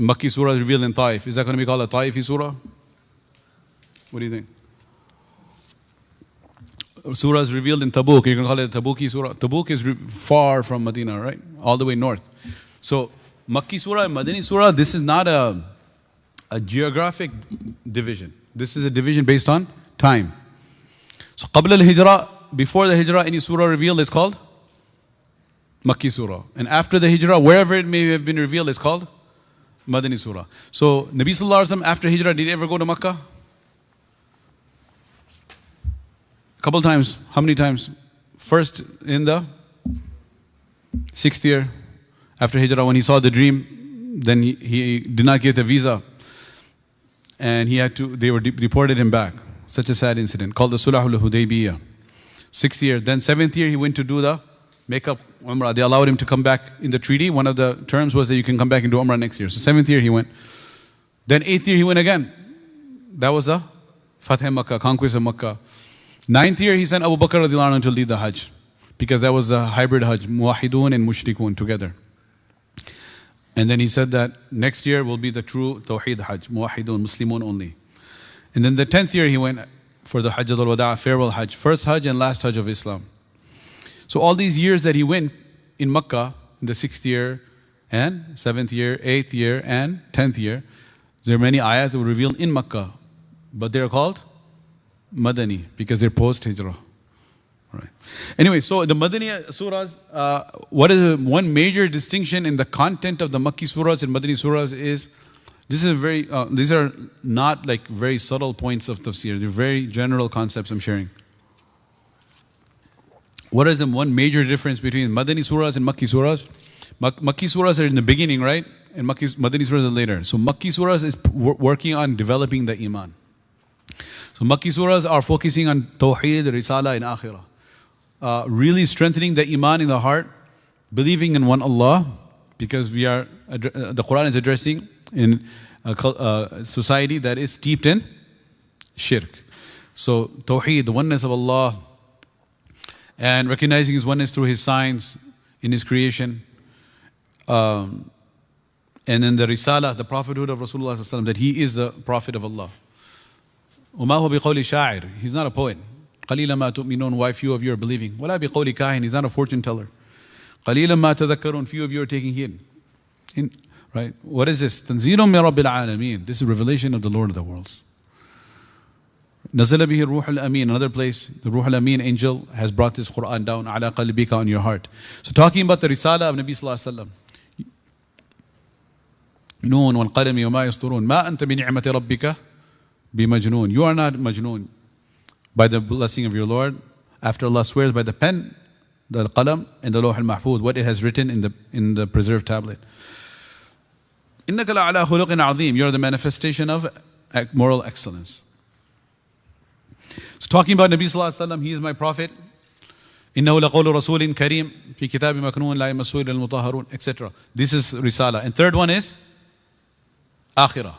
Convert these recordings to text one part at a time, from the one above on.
Makki surah is revealed in Taif. Is that going to be called a Taifi surah? What do you think? Surah is revealed in Tabuk. You're going to call it a Tabuki surah. Tabuk is far from Medina, right? All the way north. So Makki surah and Madani surah, this is not a geographic division. This is a division based on time. So Qabla al-Hijrah, before the Hijrah, any surah revealed is called Makki surah. And after the Hijrah, wherever it may have been revealed, is called Madani surah. So Nabi Sallallahu Alaihi Wasallam, after Hijrah, did he ever go to Makkah? A couple times. How many times? First in the 6th year after Hijrah, when he saw the dream, then he did not get a visa. And they deported him back. Such a sad incident, called the Sulhul Hudaybiyah. 6th year. Then 7th year, he went to do the make-up Umrah. They allowed him to come back in the treaty. One of the terms was that you can come back and do Umrah next year. So 7th year he went. Then 8th year he went again. That was the Fath Makkah, conquest of Makkah. 9th year he sent Abu Bakr radiallahu anhu to lead the Hajj. Because that was the hybrid Hajj, Muwahidun and Mushrikun together. And then he said that next year will be the true Tawheed Hajj, Muwahidun, Muslimun only. And then the 10th year he went for the Hajj al-Wada, farewell Hajj, first Hajj and last Hajj of Islam. So all these years that he went in Makkah, in the 6th year and 7th year, 8th year and 10th year, there are many ayat that were revealed in Makkah, but they're called Madani because they're post-Hijrah. Right. Anyway, so the Madani surahs, what is one major distinction in the content of the Makki surahs and Madani surahs is, these are not like very subtle points of tafsir. They're very general concepts I'm sharing. What is the one major difference between Madani surahs and Makki surahs? Makki surahs are in the beginning, right? And Madani surahs are later. So Makki surahs is working on developing the Iman. So Makki surahs are focusing on Tawheed, Risala and Akhirah. Really strengthening the Iman in the heart, believing in one Allah, because the Qur'an is addressing in a society that is steeped in shirk. So Tawheed, the oneness of Allah, and recognizing His oneness through His signs in His creation. And then the Risala, the prophethood of Rasulullah ﷺ, that he is the Prophet of Allah. وَمَا هُوَ بِقَوْلِ شَاعِرٍ. He's not a poet. قَلِيلًا مَا تُؤْمِنُونَ. Why few of you are believing? وَلَا بِقَوْلِ كَاهِنٍ. He's not a fortune teller. قَلِيلًا مَا تَذَكَّرُونَ. Few of you are taking heed. Right? What is this? تَنزِيلٌ مِّن رَبِّ الْعَالَمِينَ. This is revelation of the Lord of the worlds. نَزَلَ بِهِ الرُّوحُ الْأَمِينَ. Another place, the Ruh al-Amin angel has brought this Qur'an down عَلَى قَلْبِكَ, on your heart. So talking about the Risala of Nabi Sallallahu Alaihi Wasallam. نون والقلم وما يسطرون ما أنت بنعمة ربك بمجنون. You are not majnoon by the blessing of your Lord. After Allah swears by the pen, the qalam and the Lawh al-Mahfuz, what it has written in the preserved tablet. إنك لعلى خلق عظيم. You are the manifestation of moral excellence. So talking about Nabi Sallallahu Alaihi Wasallam, he is my prophet. إنه لقول رسول كريم في كتاب مكنون لا يمسه إلا المطهرون, etc. This is Risala. And third one is Akhirah.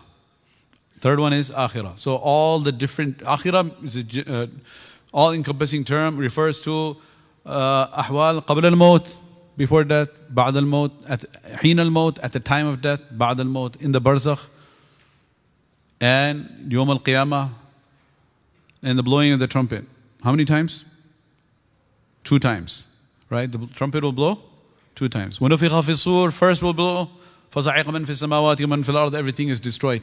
Third one is Akhirah. So all the different, Akhirah is a all-encompassing term, refers to Ahwal Qabl al-Maut, before death, Ba'd al-Maut, at Heen al-Maut, at the time of death, Ba'd al-Maut, in the Barzakh, and Yawm al-Qiyamah, and the blowing of the trumpet. How many times? 2 times. Right? The trumpet will blow 2 times. وَنُفِخَ فِي الصُّورِ, first will blow, فَصَعِقَ مَنْ فِي السَّمَاوَاتِ وَمَنْ فِي الْأَرْضِ, everything is destroyed.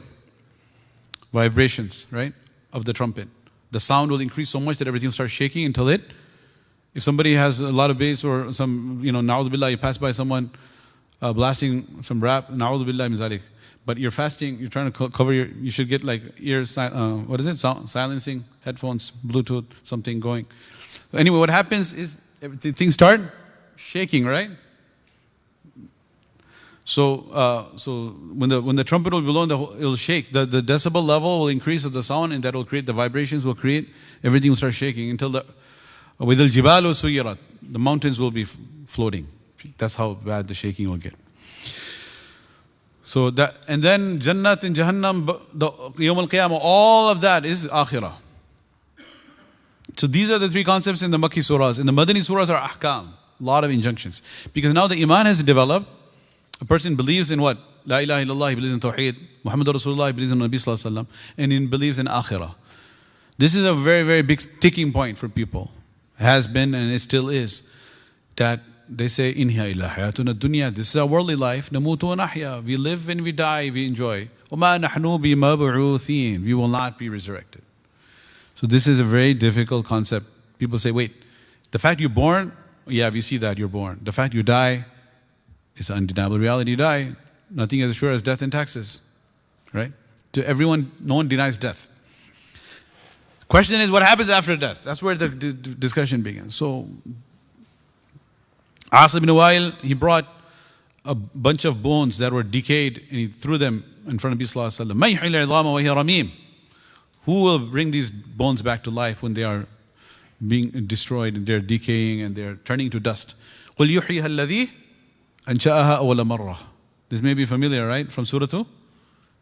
Vibrations, right, of the trumpet. The sound will increase so much that everything starts shaking until if somebody has a lot of bass or some, na'udhu billah, you pass by someone blasting some rap, na'udhu billah min zalik. But you're fasting, you're trying to cover you should get like silencing, headphones, Bluetooth, something going. Anyway, what happens is things start shaking, right? So when the trumpet will blow, it will shake. The decibel level will increase of the sound, and that will create the vibrations. Will create everything will start shaking until with al jibalu suyirat, the mountains will be floating. That's how bad the shaking will get. So that, and then Jannat and Jahannam, the Yawm al-Qiyamah, all of that is Akhirah. So these are the 3 concepts in the Makki surahs. In the Madani surahs are ahkam, a lot of injunctions, because now the Iman has developed. A person believes in what? La ilaha illallah, he believes in Tawheed. Muhammad Rasulullah, he believes in Nabi Sallallahu Alaihi Wasallam. And he believes in Akhirah. This is a very, very big sticking point for people. Has been and it still is. That they say, in hiya illa hayatuna dunya. This is our worldly life. Namutu wa nahya. We live and we die, we enjoy. وَمَا نَحْنُ بِمَبْعُوثِينَ. We will not be resurrected. So this is a very difficult concept. People say, wait, the fact you're born, yeah, we see that you're born. The fact you die, it's an undeniable reality. You die. Nothing as sure as death and taxes. Right? To everyone, no one denies death. Question is, what happens after death? That's where the discussion begins. So, Asim ibn Wa'il, he brought a bunch of bones that were decayed and he threw them in front of Nabi Sallallahu Alaihi Wasallam. Who will bring these bones back to life when they are being destroyed and they're decaying and they're turning to dust? قُلْ يُحْيِهَا الَّذِي أَنْشَأَهَا أَوَّلَ مَرَّةٍ. This may be familiar, right? From Surah 2?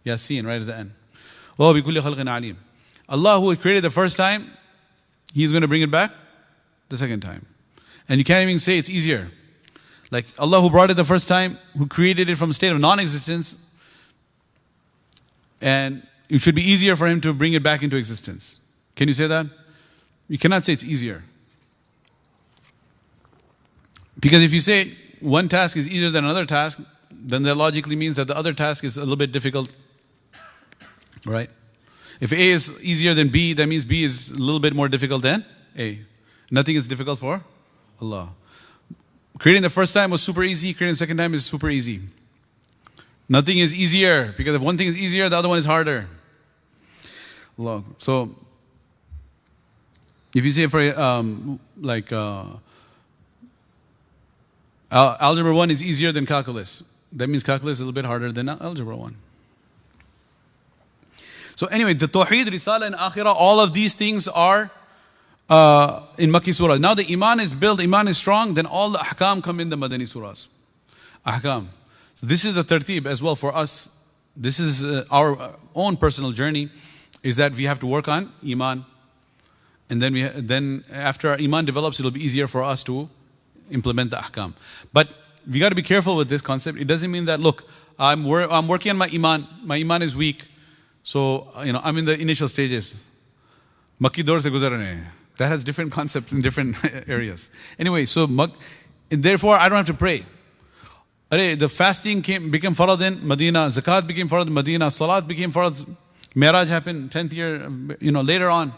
Yasin, right at the end. وَهُوَ بِكُلِّ خَلْقٍ عَلِيمٍ. Allah who created the first time, He's going to bring it back the second time. And you can't even say it's easier. Like Allah who brought it the first time, who created it from a state of non-existence, and it should be easier for Him to bring it back into existence. Can you say that? You cannot say it's easier. Because if you say one task is easier than another task, then that logically means that the other task is a little bit difficult. Right? If A is easier than B, that means B is a little bit more difficult than A. Nothing is difficult for Allah. Creating the first time was super easy, creating the second time is super easy. Nothing is easier, because if one thing is easier, the other one is harder. Allah. So, if you say for algebra 1 is easier than calculus, that means calculus is a little bit harder than algebra 1. So anyway, the Tawheed, Risala and Akhirah, all of these things are in Makki surah. Now the Iman is built, Iman is strong, then all the Ahkam come in the Madani surahs. Ahkam. So this is the tartib as well for us. This is our own personal journey, is that we have to work on Iman. And then after our Iman develops, it'll be easier for us to implement the Ahkam. But we got to be careful with this concept. It doesn't mean that, look, I'm working on my Iman is weak. So, I'm in the initial stages. Makki daur se guzar rahe hain. That has different concepts in different areas. Anyway, so therefore I don't have to pray. The fasting became farad in Medina, zakat became farad in Medina, salat became farad, Miraj happened 10th year, later on.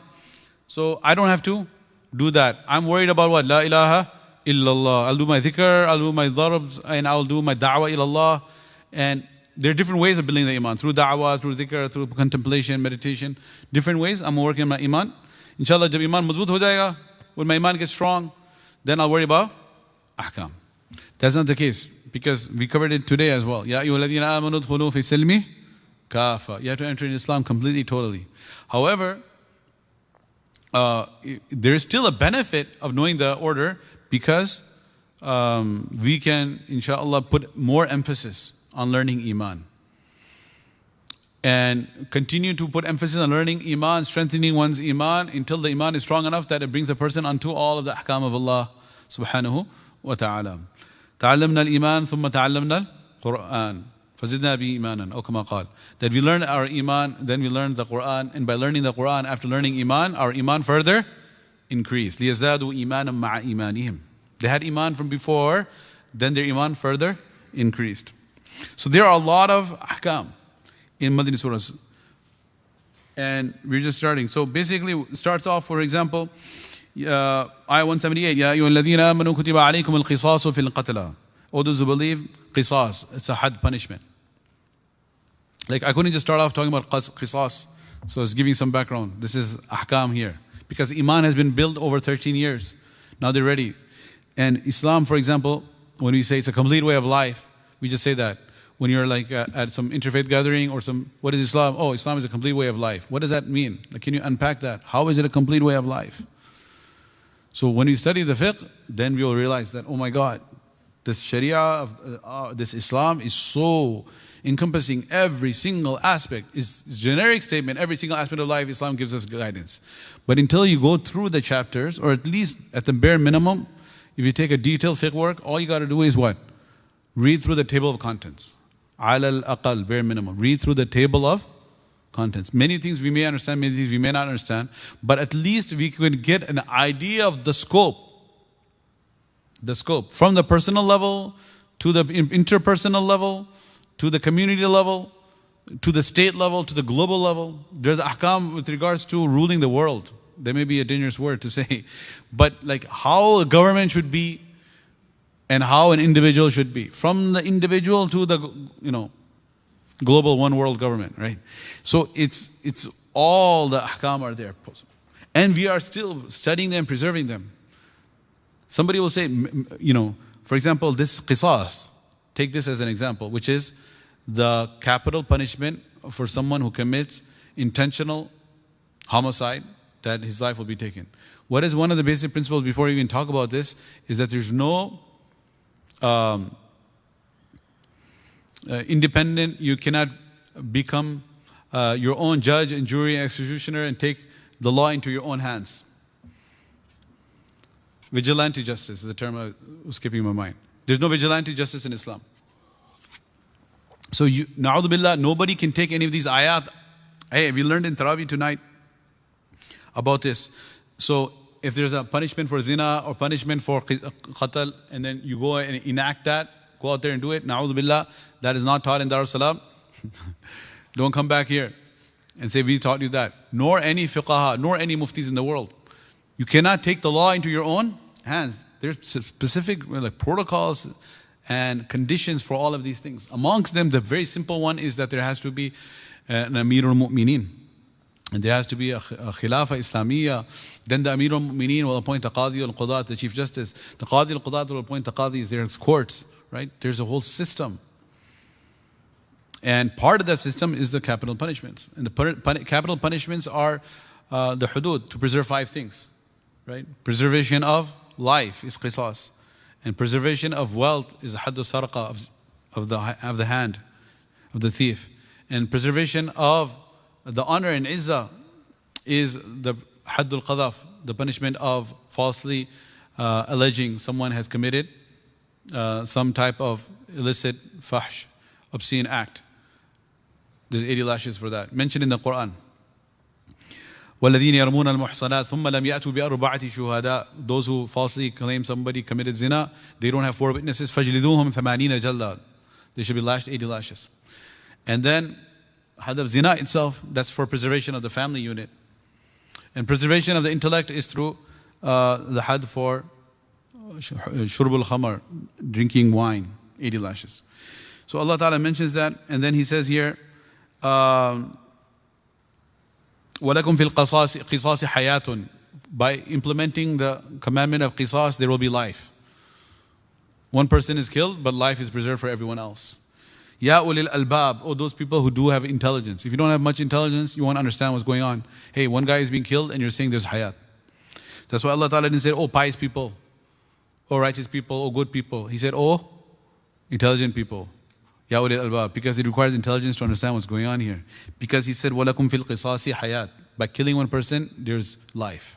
So I don't have to do that. I'm worried about what? La ilaha illallah. I'll do my dhikr, I'll do my darbs, and I'll do my da'wah ilallah. And there are different ways of building the Iman. Through da'wah, through dhikr, through contemplation, meditation. Different ways. I'm working on my Iman. Inshallah, jab Iman mazboot ho jayega, when my Iman gets strong, then I'll worry about Ahkam. That's not the case. Because we covered it today as well. Ya ayyuhalladhina amanu udkhulu fi silmi kafa. You have to enter in Islam completely, totally. However, there is still a benefit of knowing the order, because we can, inshallah, put more emphasis on learning Iman. And continue to put emphasis on learning Iman, strengthening one's Iman until the Iman is strong enough that it brings a person onto all of the ahkam of Allah subhanahu wa ta'ala. تعلمنا الإيمان ثم تعلمنا القرآن فزدنا به إيمانا أو كما قال. That we learn our Iman, then we learn the Qur'an, and by learning the Qur'an, after learning Iman, our Iman further increased. لِيَزْدَادُوا إِيمَانًا مَعَ إِيمَانِهِمْ. They had Iman from before, then their Iman further increased. So there are a lot of ahkam in Madani surahs. And we're just starting. So basically, it starts off, for example, Ayah 178, Ya ayyuha alladhina amanu kutiba alaykum al-qisasu fil qatla. O those who believe, qisas, it's a had punishment. Like, I couldn't just start off talking about qisas. So it's giving some background. This is ahkam here. Because Iman has been built over 13 years. Now they're ready. And Islam, for example, when we say it's a complete way of life, we just say that. When you're like at some interfaith gathering or what is Islam? Oh, Islam is a complete way of life. What does that mean? Like, can you unpack that? How is it a complete way of life? So when we study the fiqh, then we will realize that, oh my God, this Sharia, this Islam is so encompassing every single aspect. It's a generic statement, every single aspect of life, Islam gives us guidance. But until you go through the chapters, or at least at the bare minimum, if you take a detailed fiqh work, all you got to do is what? Read through the table of contents. على الأقل, bare minimum. Read through the table of contents. Many things we may understand, many things we may not understand, but at least we can get an idea of the scope. The scope. From the personal level, to the interpersonal level, to the community level, to the state level, to the global level. There's ahkam with regards to ruling the world. There may be a dangerous word to say, but like how a government should be and how an individual should be. From the individual to the, global one world government, right? So it's all the ahkam are there. And we are still studying them, preserving them. Somebody will say, for example, this qisas, take this as an example, which is the capital punishment for someone who commits intentional homicide, that his life will be taken. What is one of the basic principles before we even talk about this is that there's no independent, you cannot become your own judge and jury and executioner and take the law into your own hands. Vigilante justice is the term I was skipping my mind. There's no vigilante justice in Islam. So, na'udhu billah, nobody can take any of these ayat. Hey, we learned in Taraweeh tonight about this. So, if there's a punishment for zina or punishment for qatl, and then you go and enact that, go out there and do it, na'udhu billah, that is not taught in Dar es-Salaam. Don't come back here and say, we taught you that. Nor any fiqaha, nor any muftis in the world. You cannot take the law into your own hands. There's specific protocols and conditions for all of these things. Amongst them, the very simple one is that there has to be an Amirul Mu'mineen. And there has to be a Khilafa Islamiyya. Then the Amirul Mu'mineen will appoint a Qadi al-Qudat, the Chief Justice. The Qadi al-Qudat will appoint the Qadis. There's courts, right? There's a whole system. And part of that system is the capital punishments. And the capital punishments are the hudud, to preserve 5 things. Right? Preservation of life is qisas. And preservation of wealth is haddu sarqa, of the hand of the thief. And preservation of the honor and izzah is the haddul qadhaf, the punishment of falsely alleging someone has committed some type of illicit fahsh, obscene act. There's 80 lashes for that. Mentioned in the Qur'an. وَالَّذِينَ يَرْمُونَ الْمُحْصَنَاتِ ثُمَّ لَمْ يَأْتُوا بِأَرْبَعَةِ شُهَدَاء. Those who falsely claim somebody committed zina, they don't have 4 witnesses. فَجْلِدُوهُمْ ثَمَانِينَ جَلْدًا. They should be lashed 80 lashes. And then, had of zina itself, that's for preservation of the family unit. And preservation of the intellect is through the had for shurbul khamar, drinking wine, 80 lashes. So Allah Ta'ala mentions that, and then He says here, وَلَكُمْ فِي الْقِصَاصِ حَيَاتٌ. By implementing the commandment of qisas, there will be life. One person is killed, but life is preserved for everyone else. Ya ulil albab, oh those people who do have intelligence. If you don't have much intelligence, you won't understand what's going on. Hey, one guy is being killed and you're saying there's hayat. That's why Allah Ta'ala didn't say, oh pious people, oh righteous people, oh good people. He said, oh intelligent people. Ya ulil albab, because it requires intelligence to understand what's going on here. Because He said, وَلَكُمْ فِي الْقِصَاصِ hayat. By killing one person, there's life.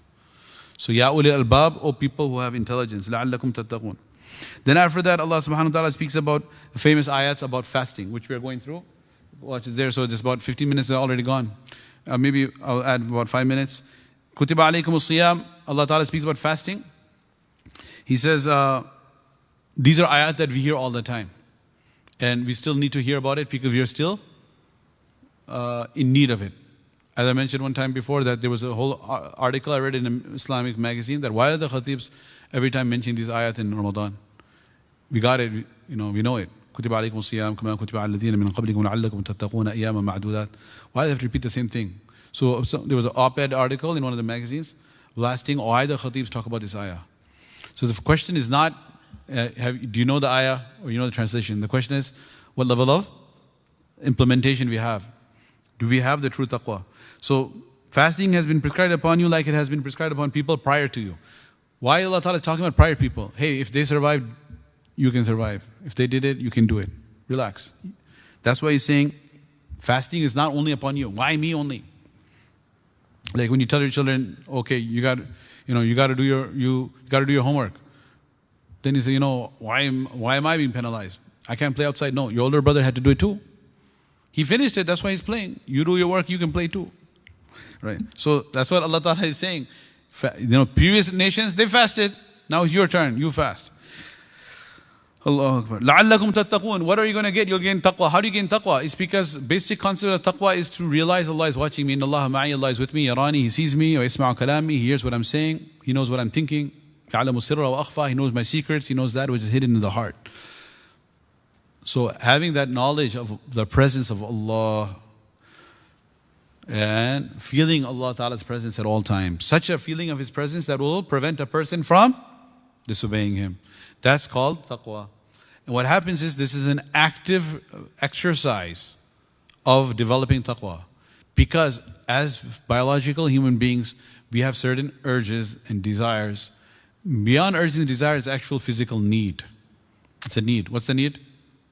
So Ya ulil albab, oh people who have intelligence, لَعَلَّكُمْ تَتَّقُونَ. Then after that, Allah subhanahu wa ta'ala speaks about the famous ayats about fasting, which we are going through. Watch it there, so just about 15 minutes are already gone. Maybe I'll add about 5 minutes. Kutiba alaykum as-siyam. Allah Ta'ala speaks about fasting. He says, these are ayat that we hear all the time. And we still need to hear about it because we are still in need of it. As I mentioned one time before, that there was a whole article I read in an Islamic magazine that why are the khatibs every time mention these ayat in Ramadan? We got it, we know it. كُتِبَ عَلَيْكُمُ الصِّيَامُ كَمَا كُتِبَ عَلَى الَّذِينَ مِنْ قَبْلِكُمْ لَعَلَّكُمْ تَتَّقُونَ أَيَّامًا مَعْدُودَاتٍ. Why do they have to repeat the same thing? So there was an op-ed article in one of the magazines blasting why the khatibs talk about this ayah. So the question is not, do you know the ayah or you know the translation? The question is, what level of implementation we have? Do we have the true taqwa? So fasting has been prescribed upon you like it has been prescribed upon people prior to you. Why Allah Ta'ala is talking about prior people? Hey, if they survived, you can survive. If they did it, you can do it. Relax. That's why He's saying fasting is not only upon you. Why me only? Like when you tell your children, okay, you got to do your homework. Then you say, why am I being penalized? I can't play outside. No, your older brother had to do it too. He finished it, that's why he's playing. You do your work, you can play too. Right? So that's what Allah Ta'ala is saying. Previous nations, they fasted. Now it's your turn, you fast. Allahu Akbar. لَعَلَّكُمْ تَتَّقُونَ. What are you going to get? You'll gain taqwa. How do you gain taqwa? It's because basic concept of taqwa is to realize Allah is watching me. إِنَّ اللَّهَ مَعِي. Allah is with me. يَرَانِي. He sees me. وَيَسْمَعُ كَلَامِي. He hears what I'm saying. He knows what I'm thinking. يَعْلَمُ السِّرَّ وَأَخْفَى. He knows my secrets. He knows that which is hidden in the heart. So having that knowledge of the presence of Allah and feeling Allah Ta'ala's presence at all times. Such a feeling of His presence that will prevent a person from disobeying Him. That's called taqwa. And what happens is this is an active exercise of developing taqwa. Because as biological human beings, we have certain urges and desires. Beyond urges and desires, actual physical need. It's a need. What's the need?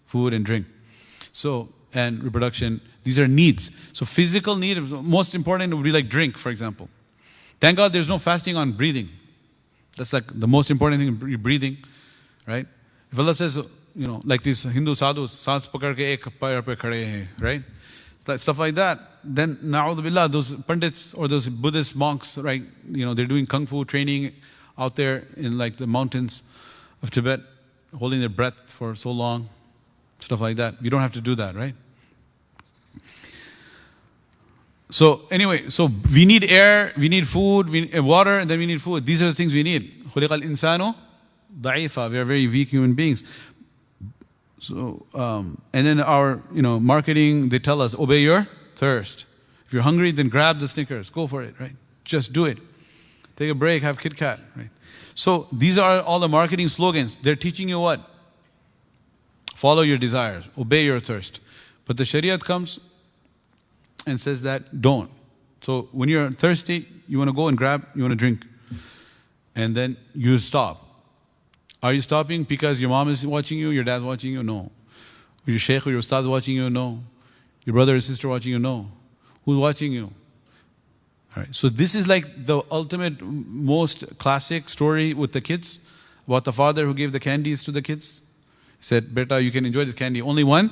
Food and drink. So, and reproduction. These are needs. So physical need, most important would be like drink, for example. Thank God there's no fasting on breathing. That's like the most important thing, breathing, right? If Allah says, like these Hindu sadhus, saans pakad ke ek pair pe khade hain, right? Stuff like that. Then, na'udhu billah, those pandits or those Buddhist monks, right? They're doing kung fu training out there in like the mountains of Tibet, holding their breath for so long, stuff like that. We don't have to do that, right? So anyway, so we need air, we need food, we need water, and then we need food. These are the things we need. خُلِقَ الْإِنسَانُ ضَعِيفًا. We are very weak human beings. So, and then our, marketing, they tell us, obey your thirst. If you're hungry, then grab the Snickers. Go for it, right? Just do it. Take a break, have Kit Kat, right? So these are all the marketing slogans. They're teaching you what? Follow your desires. Obey your thirst. But the Shariat comes and says that don't. So when you're thirsty, you want to go and grab, you want to drink. And then you stop. Are you stopping because your mom is watching you, your dad's watching you? No. Your sheikh or your ustad is watching you? No. Your brother or sister watching you? No. Who's watching you? All right. So this is like the ultimate, most classic story with the kids about the father who gave the candies to the kids. He said, Beta, you can enjoy this candy. Only one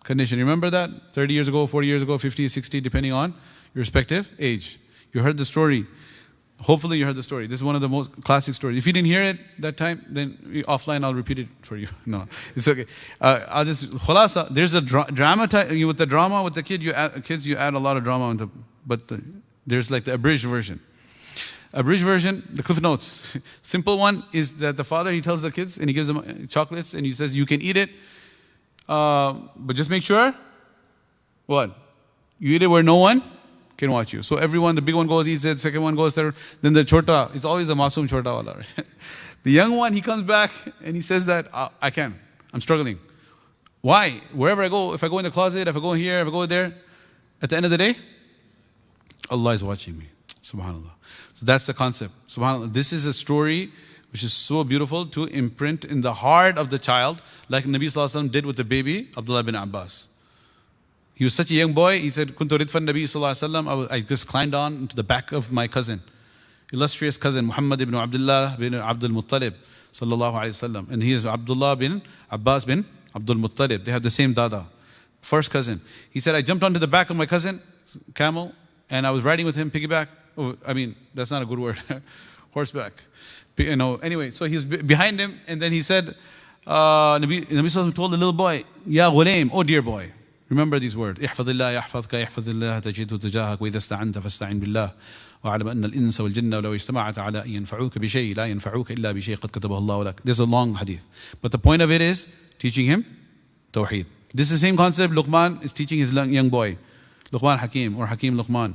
condition. Remember that? 30 years ago, 40 years ago, 50, 60, depending on your respective age. You heard the story. Hopefully you heard the story. This is one of the most classic stories. If you didn't hear it that time, then offline I'll repeat it for you. No, it's okay. I'll just, khulasa, there's a drama, with the drama with the kids, you add a lot of drama, there's like the abridged version. Abridged version, the Cliff Notes. Simple one is that the father, he tells the kids and he gives them chocolates and he says, you can eat it, but just make sure, what? You eat it where no one can watch you. So everyone, the big one goes, eats it, second one goes there, then the chota, it's always the masoom chota wala. Right? The young one, he comes back and he says that, I can, I'm struggling. Why? Wherever I go, if I go in the closet, if I go here, if I go there, at the end of the day, Allah is watching me. Subhanallah. So that's the concept. Subhanallah. This is a story which is so beautiful to imprint in the heart of the child, like Nabi Sallallahu Alaihi Wasallam did with the baby, Abdullah bin Abbas. He was such a young boy, he said, Kuntu ridfan Nabi Sallallahu Alaihi Wasallam, I just climbed on into the back of my cousin, illustrious cousin, Muhammad ibn Abdullah bin Abdul Muttalib, Sallallahu Alaihi Wasallam. And he is Abdullah bin Abbas bin Abdul Muttalib. They have the same dada, first cousin. He said, I jumped onto the back of my cousin, camel, and I was riding with him, piggyback. Oh, I mean, that's not a good word. Horseback. Anyway, so he was behind him, and then he said, Nabi Sallallahu Alaihi Wasallam told the little boy, Ya ghulaim, oh dear boy. Remember these words. احفظ الله يحفظك يحفظ الله تجده تجاهك وإذا استعنت فاستعن بالله وأعلم أن الإنس والجن لو اجتمعت على أن ينفعوك بشيء لا ينفعوك إلا بشيء قد كتبه الله لك. There's a long hadith. But the point of it is teaching him Tawheed. This is the same concept Luqman is teaching his young boy. Luqman Hakim or Hakim Luqman.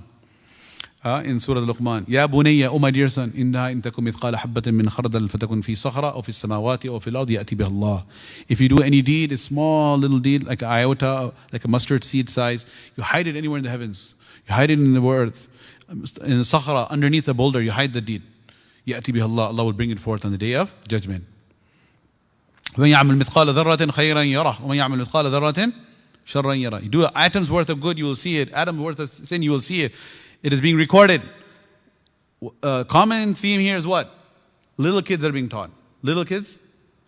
In Surah Luqman. Ya bunayya, O my dear son, إنها إن تكن مثقال حبة من خردل فتكن في صخرة أو في السماوات أو في الأرض يأتي بها الله. If you do any deed, a small little deed, like an iota, like a mustard seed size, you hide it anywhere in the heavens. You hide it in the earth. In the sakhara, underneath a boulder, you hide the deed. يأتي بها الله. Allah will bring it forth on the day of judgment. ومن يعمل مثقال ذرة خيرا يره ومن يعمل مثقال ذرة شرا يره. You do an atom's worth of good, you will see it. Atom's worth of sin, you will see it. It is being recorded. Common theme here is what? Little kids are being taught. Little kids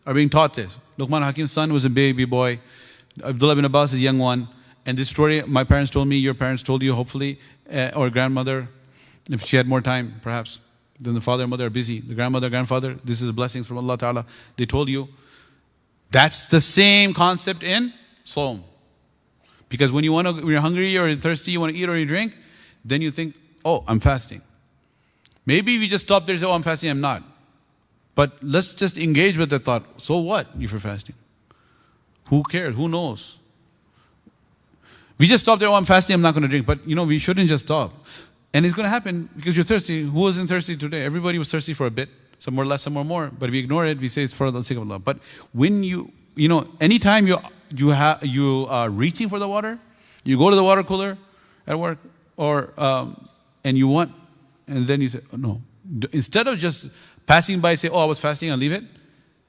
are being taught this. Luqman Hakim's son was a baby boy. Abdullah bin Abbas is a young one. And this story, my parents told me, your parents told you, hopefully, or grandmother, if she had more time, perhaps. Then the father and mother are busy. The grandmother, grandfather, this is a blessing from Allah Ta'ala. They told you. That's the same concept in Sawm. Because when when you're hungry or you're thirsty, you want to eat or you drink, then you think, oh, I'm fasting. Maybe we just stop there and say, oh, I'm fasting, I'm not. But let's just engage with that thought. So what if you're fasting? Who cares? Who knows? We just stop there, oh, I'm fasting, I'm not going to drink. But we shouldn't just stop. And it's going to happen because you're thirsty. Who wasn't thirsty today? Everybody was thirsty for a bit. Some were less, some were more. But if we ignore it, we say it's for the sake of Allah. But when anytime you are reaching for the water, you go to the water cooler at work, or and then you say, oh, no. Instead of just passing by, say, oh, I was fasting, I'll leave it.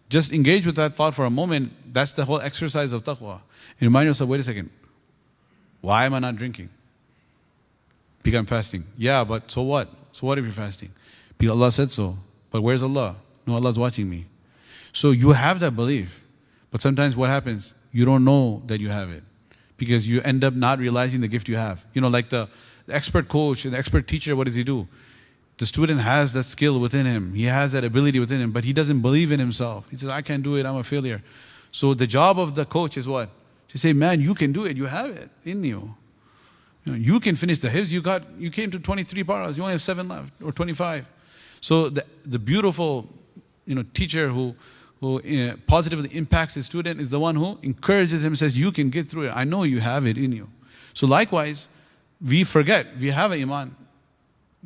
Just engage with that thought for a moment. That's the whole exercise of taqwa. And remind yourself, wait a second. Why am I not drinking? Because I'm fasting. Yeah, but so what? So what if you're fasting? Because Allah said so. But where's Allah? No, Allah's watching me. So you have that belief. But sometimes what happens? You don't know that you have it. Because you end up not realizing the gift you have. Like the expert coach and the expert teacher, what does he do? The student has that skill within him. He has that ability within him, but he doesn't believe in himself. He says, I can't do it, I'm a failure. So the job of the coach is what? To say, man, you can do it, you have it in you. You can finish the hifz, you came to 23 paras, you only have 7 left, or 25. So the beautiful teacher who positively impacts his student is the one who encourages him and says, you can get through it. I know you have it in you. So likewise, we forget, we have an Iman.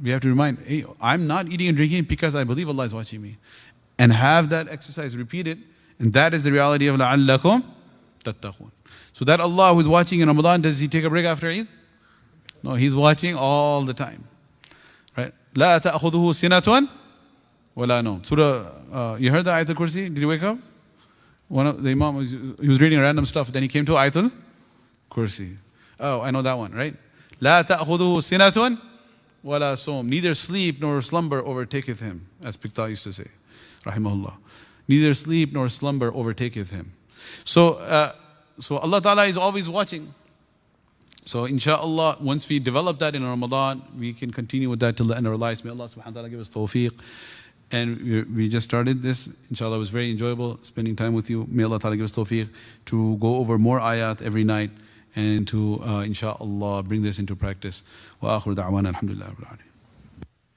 We have to remind, hey, I'm not eating and drinking because I believe Allah is watching me. And have that exercise repeated. And that is the reality of لَعَلَّكُمْ تَتَّقُونَ. So that Allah who is watching in Ramadan, does he take a break after Eid? No, he's watching all the time. Right? لَا تَأْخُذُهُ سِنَةٌ وَلَا نَوْمٌ. Surah, you heard the Ayatul Kursi? Did you wake up? One of the Imam, he was reading random stuff. Then he came to Ayatul Kursi. Oh, I know that one, right? لَا تَأْخُذُهُ سِنَةٌ وَلَا صَوْمٌ. Neither sleep nor slumber overtaketh him, as Piqta used to say, rahimahullah. Neither sleep nor slumber overtaketh him. So Allah Ta'ala is always watching. So inshaAllah, once we develop that in Ramadan, we can continue with that till the end of our lives. May Allah subhanahu wa ta'ala give us tawfiq. And we just started this. Inshallah, it was very enjoyable spending time with you. May Allah Ta'ala give us tawfiq to go over more ayat every night and to inshaAllah bring this into practice. Wa akhiru da'wana alhamdulillah rabbil alamin.